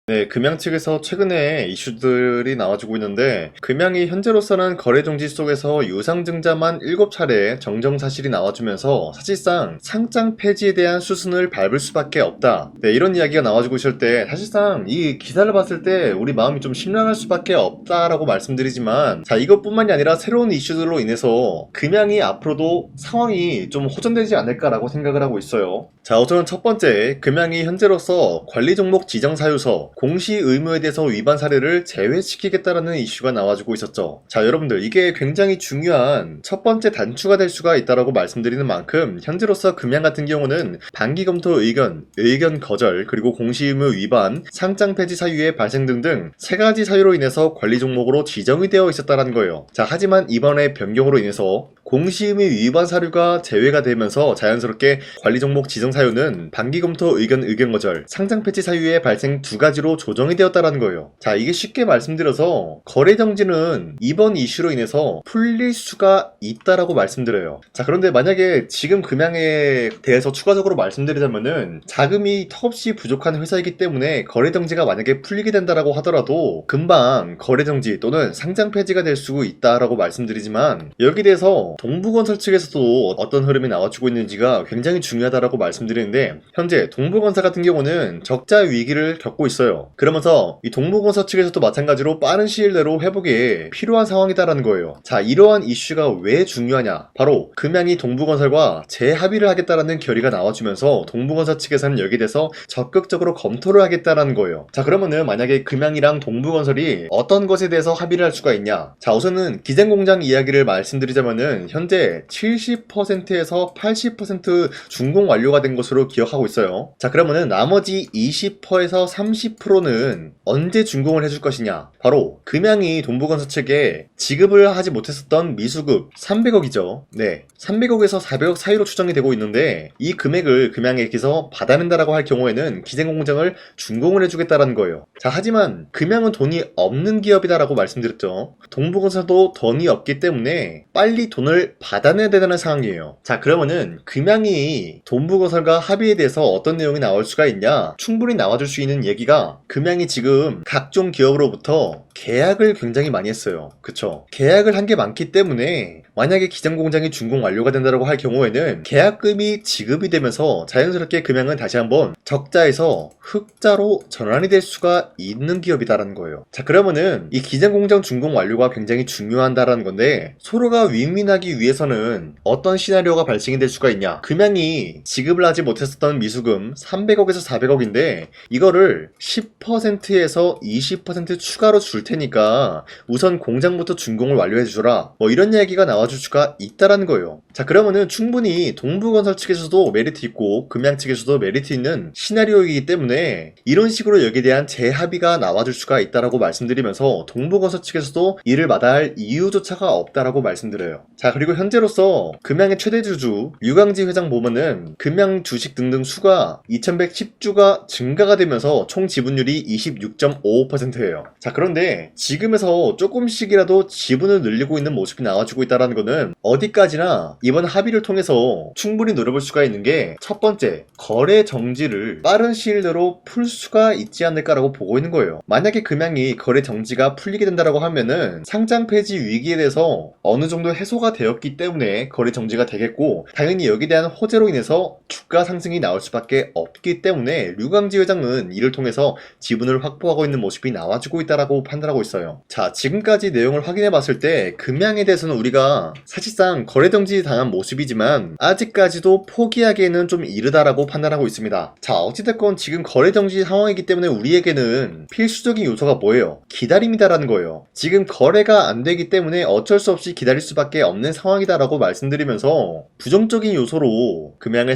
네, 금양 측에서 최근에 이슈들이 나와주고 있는데, 금양이 현재로서는 거래 정지 속에서 유상증자만 7차례 정정 사실이 나와주면서 사실상 상장 폐지에 대한 수순을 밟을 수밖에 없다. 네, 이런 이야기가 나와주고 있을 때 사실상 이 기사를 봤을 때 우리 마음이 좀 심란할 수밖에 없다라고 말씀드리지만, 자, 이것뿐만이 아니라 새로운 이슈들로 인해서 금양이 앞으로도 상황이 좀 호전되지 않을까라고 생각을 하고 있어요. 자, 우선 첫 번째, 금양이 현재로서 관리 종목 지정 사유서 공시 의무에 대해서 위반 사례를 제외시키겠다라는 이슈가 나와주고 있었죠. 자, 여러분들, 이게 굉장히 중요한 첫 번째 단추가 될 수가 있다라고 말씀드리는 만큼 현재로서 금양 같은 경우는 반기 검토 의견 거절, 그리고 공시 의무 위반, 상장 폐지 사유의 발생 등등 세 가지 사유로 인해서 관리 종목으로 지정이 되어 있었다는 거예요. 자, 하지만 이번에 변경으로 인해서 공시 의무 위반 사유가 제외가 되면서 자연스럽게 관리 종목 지정 사유는 반기 검토 의견 거절, 상장 폐지 사유의 발생 두 가지로 조정이 되었다는 거예요. 자, 이게 쉽게 말씀드려서 거래 정지는 이번 이슈로 인해서 풀릴 수가 있다라고 말씀드려요. 자, 그런데 만약에 지금 금양에 대해서 추가적으로 말씀드리자면은 자금이 턱없이 부족한 회사이기 때문에 거래 정지가 만약에 풀리게 된다라고 하더라도 금방 거래 정지 또는 상장 폐지가 될 수 있다라고 말씀드리지만, 여기에 대해서 동부건설 측에서도 어떤 흐름이 나와주고 있는지가 굉장히 중요하다라고 말씀드리는데, 현재 동부건설 같은 경우는 적자 위기를 겪고 있어요. 그러면서 이 동부건설 측에서도 마찬가지로 빠른 시일 내로 회복이 필요한 상황이다라는 거예요. 자, 이러한 이슈가 왜 중요하냐? 바로 금양이 동부건설과 재합의를 하겠다라는 결의가 나와주면서 동부건설 측에서는 여기에 대해서 적극적으로 검토를 하겠다라는 거예요. 자, 그러면은 만약에 금양이랑 동부건설이 어떤 것에 대해서 합의를 할 수가 있냐? 자, 우선은 기생공장 이야기를 말씀드리자면은 현재 70%에서 80% 준공 완료가 된 것으로 기억하고 있어요. 자, 그러면은 나머지 20%에서 30%는 언제 준공을 해줄 것이냐? 바로 금양이 동부건설 측에 지급을 하지 못했었던 미수급 300억이죠. 네, 300억에서 400억 사이로 추정이 되고 있는데, 이 금액을 금양에게서 받아낸다라고 할 경우에는 기생공장을 준공을 해주겠다라는 거예요. 자, 하지만 금양은 돈이 없는 기업이다라고 말씀드렸죠. 동부건설도 돈이 없기 때문에 빨리 돈을 받아내야 되는 상황이에요. 자, 그러면은 금양이 동부건설과 합의에 대해서 어떤 내용이 나올 수가 있냐? 충분히 나와줄 수 있는 얘기가, 금양이 지금 각종 기업으로부터 계약을 굉장히 많이 했어요. 그쵸? 계약을 한 게 많기 때문에 만약에 기장공장이 준공 완료가 된다고 할 경우에는 계약금이 지급이 되면서 자연스럽게 금양은 다시 한번 적자에서 흑자로 전환이 될 수가 있는 기업이다라는 거예요. 자, 그러면은 이 기장공장 준공 완료가 굉장히 중요하다라는 건데, 서로가 윈윈하기 위해서는 어떤 시나리오가 발생이 될 수가 있냐? 금양이 지급을 하지 못했었던 미수금 300억에서 400억인데 이거를 10%에서 20% 추가로 줄 테니까 우선 공장부터 준공을 완료해주라, 뭐 이런 이야기가 나와줄 수가 있다라는 거예요. 자, 그러면은 충분히 동부건설 측에서도 메리트 있고 금양 측에서도 메리트 있는 시나리오이기 때문에 이런 식으로 여기에 대한 재합의가 나와줄 수가 있다라고 말씀드리면서 동부건설 측에서도 이를 마다할 이유조차가 없다라고 말씀드려요. 자, 그리고 현재로서 금양의 최대 주주 류강지 회장 보면은 금양 주식 등등 수가 2110주가 증가가 되면서 총 지분율이 26.55%예요. 자, 그런데 지금에서 조금씩이라도 지분을 늘리고 있는 모습이 나와주고 있다는 거는 어디까지나 이번 합의를 통해서 충분히 노려볼 수가 있는 게, 첫 번째, 거래 정지를 빠른 시일 내로 풀 수가 있지 않을까라고 보고 있는 거예요. 만약에 금양이 거래 정지가 풀리게 된다라고 하면은 상장 폐지 위기에 대해서 어느 정도 해소가 되었기 때문에 거래 정지가 되겠고, 당연히 여기에 대한 호재로 인해서 주가 상승이 나올 수밖에 없기 때문에 류강지 회장은 이를 통해서 지분을 확보하고 있는 모습이 나와주고 있다라고 판단하고 있어요. 자, 지금까지 내용을 확인해 봤을 때 금양에 대해서는 우리가 사실상 거래 정지 당한 모습이지만 아직까지도 포기하기에는 좀 이르다라고 판단하고 있습니다. 자, 어찌됐건 지금 거래 정지 상황이기 때문에 우리에게는 필수적인 요소가 뭐예요? 기다림이다라는 거예요. 지금 거래가 안 되기 때문에 어쩔 수 없이 기다릴 수밖에 없는 상황이다라고 말씀드리면서, 부정적인 요소로 금양을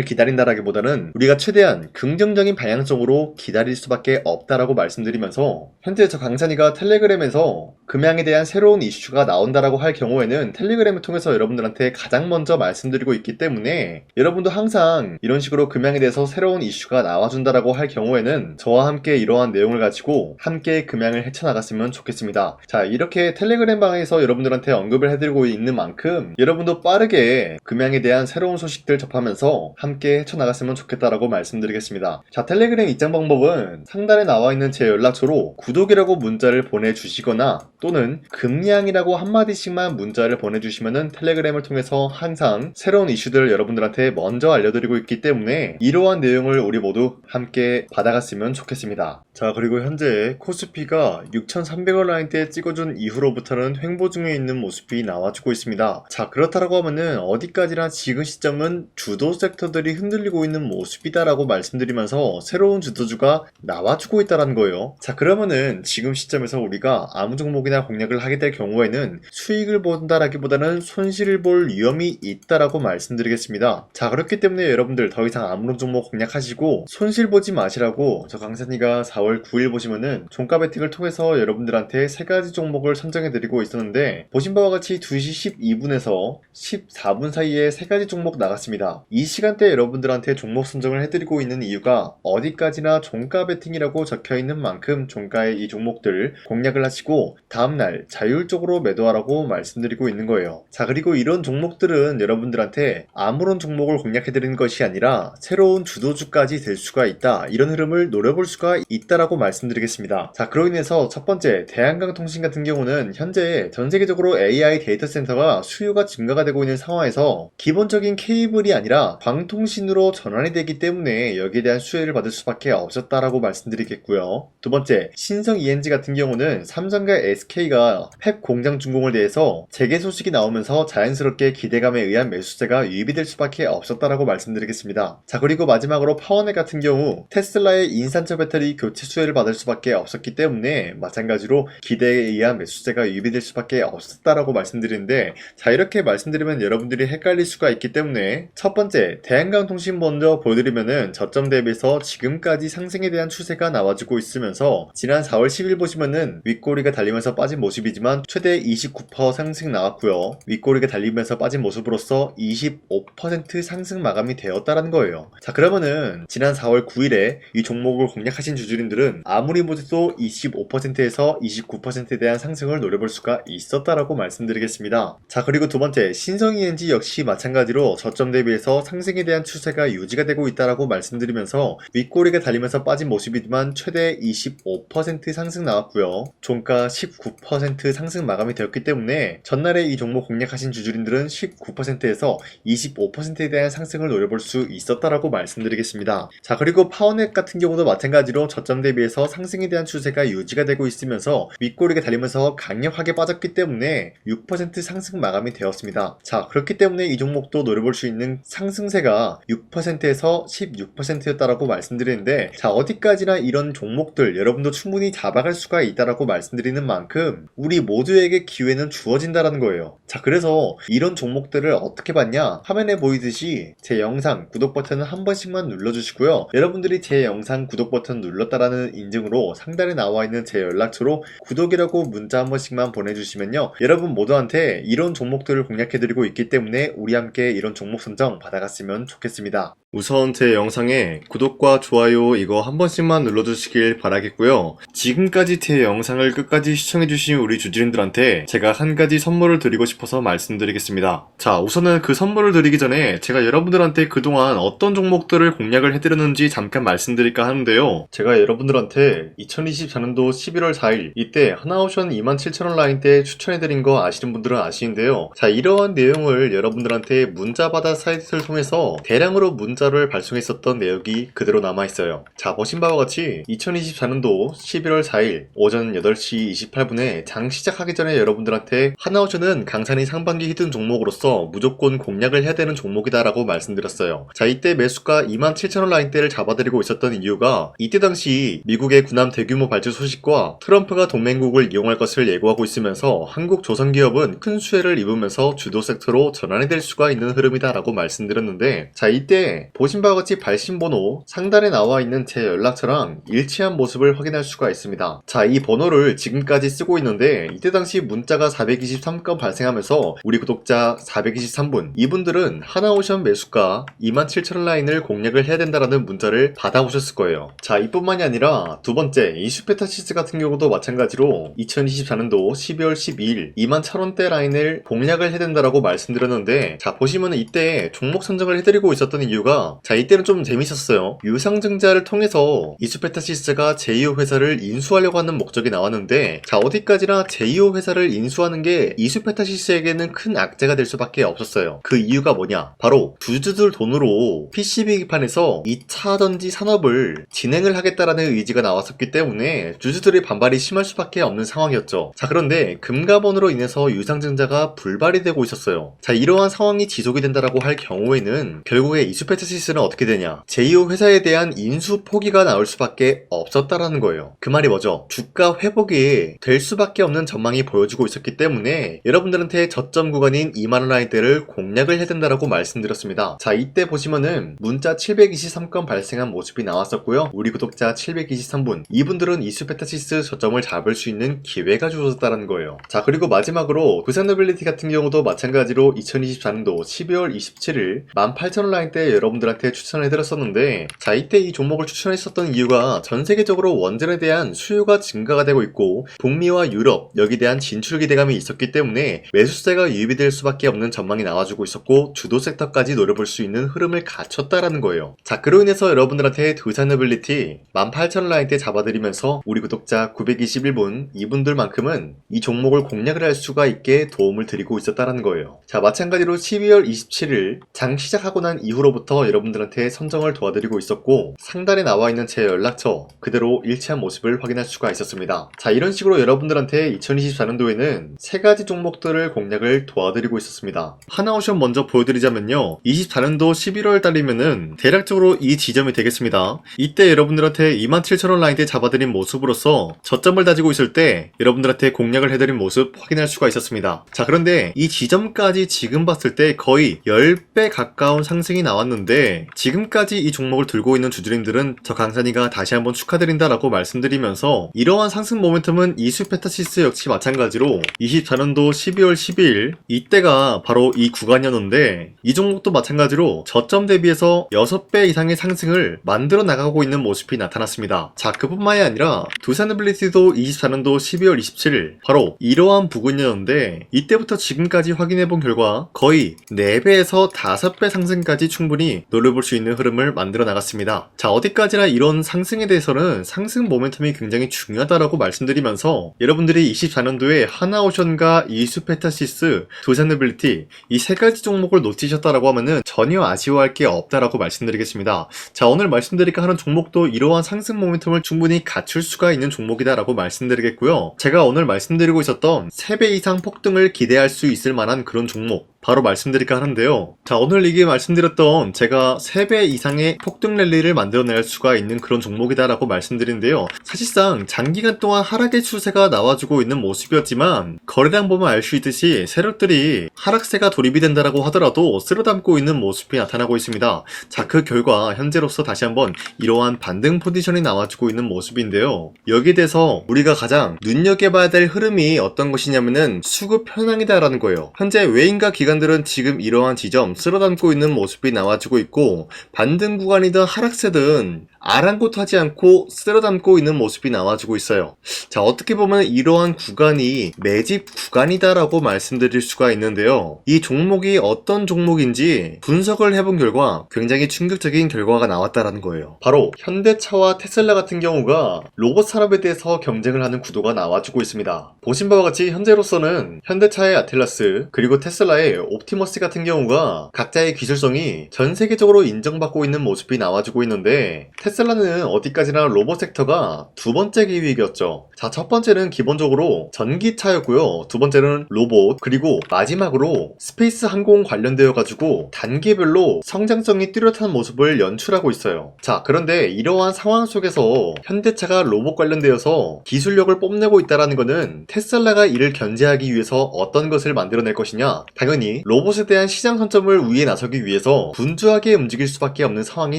기다린다라기보다는 우리가 최대한 긍정적인 방향성으로 기다릴 수밖에 없다라고 말씀드리면서, 현재 저 강찬이가 텔레그램에서 금양에 대한 새로운 이슈가 나온다라고 할 경우에는 텔레그램을 통해서 여러분들한테 가장 먼저 말씀드리고 있기 때문에, 여러분도 항상 이런 식으로 금양에 대해서 새로운 이슈가 나와준다라고 할 경우에는 저와 함께 이러한 내용을 가지고 함께 금양을 헤쳐나갔으면 좋겠습니다. 자, 이렇게 텔레그램 방에서 여러분들한테 언급 언급을 해드리고 있는 만큼 여러분도 빠르게 금양에 대한 새로운 소식들 접하면서 함께 헤쳐나갔으면 좋겠다라고 말씀드리겠습니다. 자, 텔레그램 입장 방법은 상단에 나와 있는 제 연락처로 구독이라고 문자를 보내주시거나 또는 금양이라고 한마디씩만 문자를 보내주시면은 텔레그램을 통해서 항상 새로운 이슈들을 여러분들한테 먼저 알려드리고 있기 때문에 이러한 내용을 우리 모두 함께 받아갔으면 좋겠습니다. 자, 그리고 현재 코스피가 6,300원 라인대 찍어준 이후로부터는 횡보 중에 있는 모습이 나와주고 있습니다. 자, 그렇다라고 하면은 어디까지나 지금 시점은 주도 섹터들이 흔들리고 있는 모습이다라고 말씀드리면서 새로운 주도주가 나와주고 있다는 거예요. 자, 그러면은 지금 시점에서 우리가 아무 종목이나 공략을 하게 될 경우에는 수익을 본다라기보다는 손실을 볼 위험이 있다라고 말씀드리겠습니다. 자, 그렇기 때문에 여러분들 더 이상 아무런 종목 공략하시고 손실 보지 마시라고 저 강산이가 4월 9일 보시면은 종가 베팅을 통해서 여러분들한테 3가지 종목을 선정해드리고 있었는데 보신 바와 같이 2시 12분에서 14분 사이에 3가지 종목 나갔습니다. 이 시간대에 여러분들한테 종목 선정을 해드리고 있는 이유가 어디까지나 종가 베팅이라고 적혀있는 만큼 종가의 이 종목들 공략을 하시고 다음날 자율적으로 매도하라고 말씀드리고 있는 거예요. 자, 그리고 이런 종목들은 여러분들한테 아무런 종목을 공략해드리는 것이 아니라 새로운 주도주까지 될 수가 있다, 이런 흐름을 노려볼 수가 있다라고 말씀드리겠습니다. 자, 그로 인해서 첫 번째 대한강통신 같은 경우는 현재 전 세계적으로 AI 데이터 센터가 수요가 증가가 되고 있는 상황에서 기본적인 케이블이 아니라 광통신으로 전환이 되기 때문에 여기에 대한 수혜를 받을 수밖에 없었다라고 말씀드리겠고요. 두 번째, 신성 ENG 같은 경우는 삼성과 SK가 펩 공장 준공을 대해서 재개 소식이 나오면서 자연스럽게 기대감에 의한 매수세가 유입이 될 수밖에 없었다라고 말씀드리겠습니다. 자, 그리고 마지막으로 파워넷 같은 경우 테슬라의 인산철 배터리 교체 수혜를 받을 수밖에 없었기 때문에 마찬가지로 기대에 의한 매수세가 유입이 될 수밖에 없었다라고 말씀드리는데, 자, 이렇게 말씀드리면 여러분들이 헷갈릴 수가 있기 때문에 첫 번째 대한강통신 먼저 보여드리면은 저점 대비해서 지금까지 상승에 대한 추세가 나와주고 있으면서 지난 4월 10일 보시면은 윗꼬리가 달리면서 빠진 모습이지만 최대 29% 상승 나왔고요. 윗꼬리가 달리면서 빠진 모습으로서 25% 상승 마감이 되었다라는 거예요. 자, 그러면은 지난 4월 9일에 이 종목을 공략하신 주주님들은 아무리 못해도 25%에서 29%에 대한 상승을 노려볼 수가 있었다라고 말씀드리겠습니다. 자, 그리고 두 번째 신성 ENG 역시 마찬가지로 저점 대비해서 상승에 대한 추세가 유지가 되고 있다라고 말씀드리면서 윗꼬리가 달리면서 빠진 모습이지만 최대 25% 상승 나왔고요. 종가 19% 상승 마감이 되었기 때문에 전날에 이 종목 공략하신 주주님들은 19%에서 25%에 대한 상승을 노려볼 수 있었다라고 말씀드리겠습니다. 자, 그리고 파워넷 같은 경우도 마찬가지로 저점 대비해서 상승에 대한 추세가 유지가 되고 있으면서 윗꼬리가 달리면서 강력하게 빠졌기 때문에 6% 상승 마감이 되었습니다. 자, 그렇기 때문에 이 종목도 노려볼 수 있는 상승세가 6%에서 16%였다라고 말씀드리는데, 자, 어디까지나 이런 종목들 여러분도 충분히 잡아갈 수가 있다라고 말씀드리는 만큼 우리 모두에게 기회는 주어진다라는 거예요. 자, 그래서 이런 종목들을 어떻게 봤냐, 화면에 보이듯이 제 영상 구독 버튼을 한 번씩만 눌러주시고요. 여러분들이 제 영상 구독 버튼 눌렀다라는 인증으로 상단에 나와 있는 제 연락처로 구독이라고 문자 한 번씩만 보내주시면요, 여러분 모두한테 이런 종목들을 공략해드리고 있기 때문에 우리 함께 이런 종목 선정 받아갔으면 좋겠습니다. 우선 제 영상에 구독과 좋아요 이거 한 번씩만 눌러주시길 바라겠고요. 지금까지 제 영상을 끝까지 시청해주신 우리 주주님들한테 제가 한 가지 선물을 드리고 싶어서 말씀드리겠습니다. 자, 우선은 그 선물을 드리기 전에 제가 여러분들한테 그동안 어떤 종목들을 공략을 해드렸는지 잠깐 말씀드릴까 하는데요. 제가 여러분들한테 2024년도 11월 4일 이때 하나오션 27,000원 라인대 추천해드린 거 아시는 분들은 아시는데요. 자, 이러한 내용을 여러분들한테 문자받아 사이트를 통해서 대량으로 문자를 발송했었던 내역이 그대로 남아있어요. 자, 보신 바와 같이 2024년도 11월 4일 오전 8시 28분에 장 시작하기 전에 여러분들한테 하나오션은 강산이 상반기 히든 종목으로서 무조건 공략을 해야 되는 종목이다 라고 말씀드렸어요. 자, 이때 매수가 27,000원 라인대를 잡아드리고 있었던 이유가 이때 당시 미국의 군함 대규모 발주 소식과 트럼프가 동맹국을 이용할 것을 예고하고 있으면서 한국 조선기업은 큰 수혜를 입으면서 주도 섹터로 전환이 될 수가 있는 흐름이다 라고 말씀드렸는데, 자, 이때 보신 바와 같이 발신번호 상단에 나와 있는 제 연락처랑 일치한 모습을 확인할 수가 있습니다. 자, 이 번호를 지금까지 쓰고 있는데 이때 당시 문자가 423건 발생하면서 우리 구독자 423분, 이분들은 하나오션 매수가 27,000원 라인을 공략을 해야 된다라는 문자를 받아오셨을 거예요. 자, 이뿐만이 아니라 두 번째 이슈페타시스 같은 경우도 마찬가지로 2024년도 12월 12일 10,000원대 라인을 공략을 해야 된다라고 말씀드렸는데, 자 보시면은 이때 종목 선정을 해드리고 있었던 이유가, 자 이때는 좀 재밌었어요. 유상증자를 통해서 이수페타시스가 제2호 회사를 인수하려고 하는 목적이 나왔는데, 자 어디까지나 제2호 회사를 인수하는 게 이수페타시스에게는 큰 악재가 될 수밖에 없었어요. 그 이유가 뭐냐, 바로 주주들 돈으로 PCB판에서 2차 전지 산업을 진행을 하겠다라는 의지가 나왔었기 때문에 주주들의 반발이 심할 수밖에 없는 상황이었죠. 자 그런데 금감원으로 인해서 유상증자가 불발이 되고 있었어요. 자 이러한 상황이 지속이 된다라고 할 경우에는 결국에 이수페타시스는 어떻게 되냐, 제2호 회사에 대한 인수 포기가 나올 수밖에 없었다라는 거예요. 그 말이 뭐죠? 주가 회복이 될 수밖에 없는 전망이 보여지고 있었기 때문에 여러분들한테 저점 구간인 2만원 라인대를 공략을 해야 된다라고 말씀드렸습니다. 자 이때 보시면은 문자 723건 발생한 모습이 나왔었고요. 우리 구독자 723분, 이분들은 이수페타시스 저점을 잡을 수 있는 기회가 주어졌다는 거예요. 자 그리고 마지막으로 부산노빌리티 같은 경우도 마찬가지로 2024년도 12월 27일 18,000원 라인대 여러분들한테 추천을 해드렸었는데, 자 이때 이 종목을 추천했었던 이유가 전 세계적으로 원전에 대한 수요가 증가가 되고 있고 북미와 유럽 여기에 대한 진출 기대감이 있었기 때문에 매수세가 유입이 될 수밖에 없는 전망이 나와주고 있었고 주도 섹터까지 노려볼 수 있는 흐름을 갖췄다라는 거예요. 자 그로 인해서 여러분들한테 두산노빌리티 18,000원 라인대 잡아드리면서 우리 구독자 921분, 이분들만큼은 이 종목을 공략을 할 수가 있게 도움을 드리고 있었다는 거예요. 자 마찬가지로 12월 27일 장 시작하고 난 이후로부터 여러분들한테 선정을 도와드리고 있었고 상단에 나와 있는 제 연락처 그대로 일치한 모습을 확인할 수가 있었습니다. 자 이런 식으로 여러분들한테 2024년도에는 세 가지 종목들을 공략을 도와드리고 있었습니다. 하나오션 먼저 보여드리자면요, 24년도 11월 달이면은 대략적으로 이 지점이 되겠습니다. 이때 여러분들한테 27,000원 라인대 잡아드린 모습으로서 저점을 다지고 있을 때 여러분들한테 공략을 해드린 모습 확인할 수가 있었습니다. 자 그런데 이 지점까지 지금 봤을 때 거의 10배 가까운 상승이 나왔는데, 지금까지 이 종목을 들고 있는 주주님들은 저 강산이가 다시 한번 축하드린다라고 말씀드리면서, 이러한 상승 모멘텀은 이수페타시스 역시 마찬가지로 24년도 12월 12일 이때가 바로 이 구간이었는데, 이 종목도 마찬가지로 저점 대비해서 6배 이상의 상승을 만들어 나가고 있는 모습이 나타났습니다. 자 그뿐만이 아니라 두산노빌리티도 24년도 12월 27일 바로 이러한 부근이었는데, 이때부터 지금까지 확인해본 결과 거의 4배에서 5배 상승까지 충분히 노려볼 수 있는 흐름을 만들어 나갔습니다. 자 어디까지나 이런 상승에 대해서는 상승 모멘텀이 굉장히 중요하다라고 말씀드리면서, 여러분들이 24년도에 하나오션과 이수페타시스, 두산노빌리티 이 세 가지 종목을 놓치셨다라고 하면은 전혀 아쉬워할 게 없다라고 말씀드리겠습니다. 자 오늘 말씀드릴까 하는 종목도 이러한 상승 모멘텀을 충분히 갖출 수가 있는 종목이다라고 말씀드리겠고요. 제가 오늘 말씀드리고 있었던 3배 이상 폭등을 기대할 수 있을 만한 그런 종목 바로 말씀드릴까 하는데요. 자 오늘 이게 말씀드렸던 제가 3배 이상의 폭등 랠리를 만들어낼 수가 있는 그런 종목이다라고 말씀드리는데요. 사실상 장기간 동안 하락의 추세가 나와주고 있는 모습이었지만 거래량 보면 알 수 있듯이 세력들이 하락세가 돌입이 된다라고 하더라도 쓸어담고 있는 모습이 나타나고 있습니다. 자 그 결과 현재로서 다시 한번 이러한 반등 포지션이 나와주고 있는 모습인데요. 여기에 대해서 우리가 가장 눈여겨봐야 될 흐름이 어떤 것이냐면은 수급 현황이다라는 거예요. 현재 외인과 기관들은 지금 이러한 지점 쓸어담고 있는 모습이 나와주고 있고, 반등 구간이든 하락세든 아랑곳하지 않고 쓸어담고 있는 모습이 나와주고 있어요. 자 어떻게 보면 이러한 구간이 매집 구간이다라고 말씀드릴 수가 있는데요. 이 종목이 어떤 종목인지 분석을 해본 결과 굉장히 충격적인 결과가 나왔다라는 거예요. 바로 현대차와 테슬라 같은 경우가 로봇 산업에 대해서 경쟁을 하는 구도가 나와주고 있습니다. 보신 바와 같이 현재로서는 현대차의 아틀라스 그리고 테슬라의 옵티머스 같은 경우가 각자의 기술성이 전 세계적으로 인정받고 있는 모습이 나와주고 있는데, 테슬라는 어디까지나 로봇 섹터가 두 번째 기획이었죠. 자, 첫 번째는 기본적으로 전기차였고요. 두 번째는 로봇, 그리고 마지막으로 스페이스 항공 관련되어 가지고 단계별로 성장성이 뚜렷한 모습을 연출하고 있어요. 자, 그런데 이러한 상황 속에서 현대차가 로봇 관련되어서 기술력을 뽐내고 있다는 것은 테슬라가 이를 견제하기 위해서 어떤 것을 만들어낼 것이냐, 당연히 로봇에 대한 시장 선점을 위해 나서기 위해서 분주하게 움직일 수밖에 없는 상황이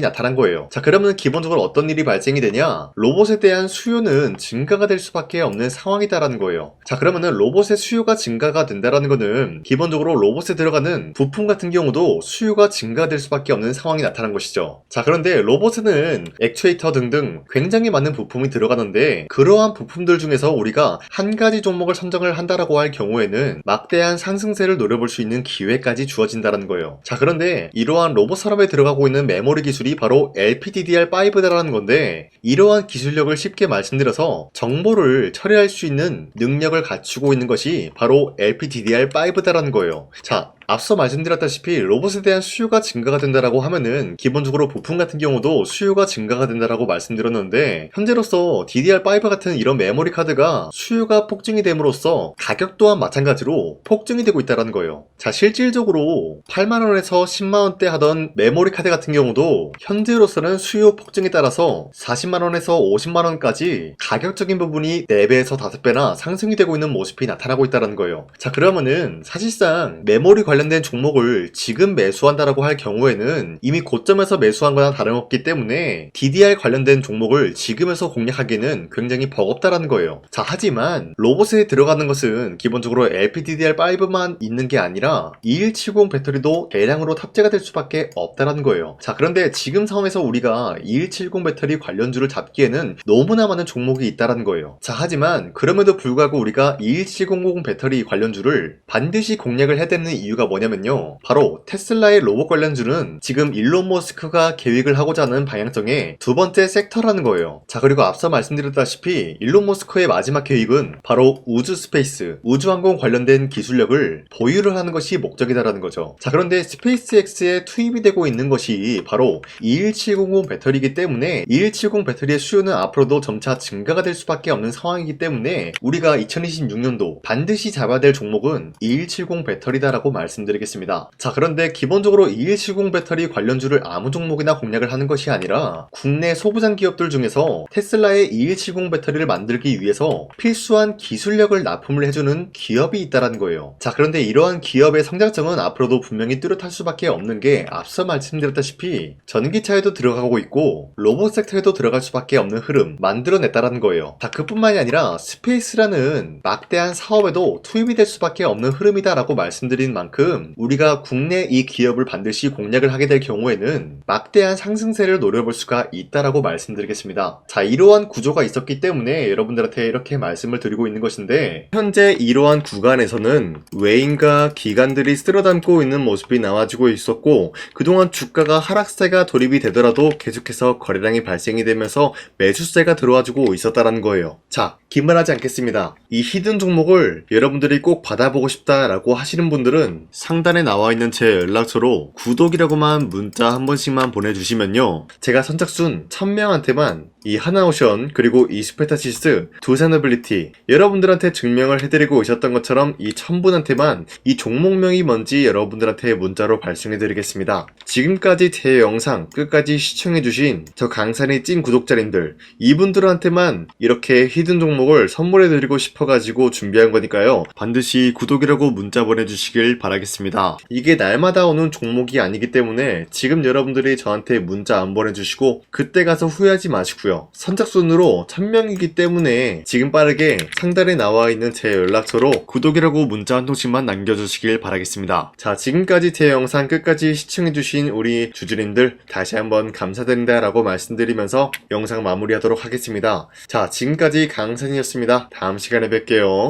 나타난 거예요. 자, 그러면 기본적으로 기본적으로 어떤 일이 발생이 되냐? 로봇에 대한 수요는 증가가 될 수밖에 없는 상황이다라는 거예요. 자, 그러면은 로봇의 수요가 증가가 된다라는 거는 기본적으로 로봇에 들어가는 부품 같은 경우도 수요가 증가될 수밖에 없는 상황이 나타난 것이죠. 자, 그런데 로봇에는 액추에이터 등등 굉장히 많은 부품이 들어가는데 그러한 부품들 중에서 우리가 한 가지 종목을 선정을 한다라고 할 경우에는 막대한 상승세를 노려볼 수 있는 기회까지 주어진다는 거예요. 자, 그런데 이러한 로봇 산업에 들어가고 있는 메모리 기술이 바로 LPDDR5다라는 건데 이러한 기술력을 쉽게 말씀드려서 정보를 처리할 수 있는 능력을 갖추고 있는 것이 바로 LPDDR5다라는 거예요. 자, 앞서 말씀드렸다시피 로봇에 대한 수요가 증가가 된다라고 하면은 기본적으로 부품 같은 경우도 수요가 증가가 된다라고 말씀드렸는데 현재로서 DDR5 같은 이런 메모리 카드가 수요가 폭증이 됨으로써 가격 또한 마찬가지로 폭증이 되고 있다는 거예요. 자, 실질적으로 8만원에서 10만원대 하던 메모리 카드 같은 경우도 현재로서는 수요 폭증에 따라서 40만원에서 50만원까지 가격적인 부분이 4배에서 5배나 상승이 되고 있는 모습이 나타나고 있다는 거예요. 자, 그러면은 사실상 메모리 관련된 종목을 지금 매수한다라고 할 경우에는 이미 고점에서 매수한 거나 다름없기 때문에 DDR 관련된 종목을 지금에서 공략하기에는 굉장히 버겁다라는 거예요. 자, 하지만 로봇에 들어가는 것은 기본적으로 LPDDR5만 있는 게 아니라 2170 배터리도 대량으로 탑재가 될 수밖에 없다라는 거예요. 자, 그런데 지금 상황에서 우리가 2170 배터리 관련주를 잡기에는 너무나 많은 종목이 있다라는 거예요. 자, 하지만 그럼에도 불구하고 우리가 21700 배터리 관련주를 반드시 공략을 해야 되는 이유가 뭐냐면요, 바로 테슬라의 로봇 관련주는 지금 일론 머스크가 계획을 하고자 하는 방향성의 두 번째 섹터라는 거예요. 자, 그리고 앞서 말씀드렸다시피 일론 머스크의 마지막 계획은 바로 우주 스페이스, 우주항공 관련된 기술력을 보유를 하는 것이 목적이다라는 거죠. 자, 그런데 스페이스X에 투입이 되고 있는 것이 바로 21700 배터리이기 때문에 2170 배터리의 수요는 앞으로도 점차 증가가 될 수밖에 없는 상황이기 때문에 우리가 2026년도 반드시 잡아야 될 종목은 2170 배터리다라고 말씀드리겠습니다. 자, 그런데 기본적으로 2170 배터리 관련주를 아무 종목이나 공략을 하는 것이 아니라 국내 소부장 기업들 중에서 테슬라의 2170 배터리를 만들기 위해서 필수한 기술력을 납품을 해주는 기업이 있다는 거예요. 자, 그런데 이러한 기업의 성장성은 앞으로도 분명히 뚜렷할 수밖에 없는 게 앞서 말씀드렸다시피 전기차에도 들어가고 있고 로봇 섹터에도 들어갈 수밖에 없는 흐름 만들어냈다는 거예요. 자, 그뿐만이 아니라 스페이스라는 막대한 사업에도 투입이 될 수밖에 없는 흐름이다라고 말씀드린 만큼 우리가 국내 이 기업을 반드시 공략을 하게 될 경우에는 막대한 상승세를 노려볼 수가 있다라고 말씀드리겠습니다. 자, 이러한 구조가 있었기 때문에 여러분들한테 이렇게 말씀을 드리고 있는 것인데 현재 이러한 구간에서는 외인과 기관들이 쓸어담고 있는 모습이 나와주고 있었고 그동안 주가가 하락세가 돌입이 되더라도 계속해서 거래량이 발생이 되면서 매수세가 들어와주고 있었다라는 거예요. 자, 기만하지 않겠습니다. 이 히든 종목을 여러분들이 꼭 받아보고 싶다라고 하시는 분들은 상단에 나와 있는 제 연락처로 구독이라고만 문자 한 번씩만 보내주시면요, 제가 선착순 1000명한테만 이 하나오션 그리고 이 스페타시스 두 사너빌리티 여러분들한테 증명을 해드리고 있었던 것처럼 이 1000분한테만 이 종목명이 뭔지 여러분들한테 문자로 발송해드리겠습니다. 지금까지 제 영상 끝까지 시청해주신 저 강산의 찐 구독자님들, 이분들한테만 이렇게 히든 종목을 선물해드리고 싶어가지고 준비한 거니까요, 반드시 구독이라고 문자 보내주시길 바라겠습니다. 이게 날마다 오는 종목이 아니기 때문에 지금 여러분들이 저한테 문자 안 보내주시고 그때 가서 후회하지 마시고요, 선착순으로 1000명이기 때문에 지금 빠르게 상단에 나와 있는 제 연락처로 구독이라고 문자 한 통씩만 남겨주시길 바라겠습니다. 자, 지금까지 제 영상 끝까지 시청해주신 우리 주주님들 다시 한번 감사드린다 라고 말씀드리면서 영상 마무리하도록 하겠습니다. 자, 지금까지 강산이었습니다. 다음 시간에 뵐게요.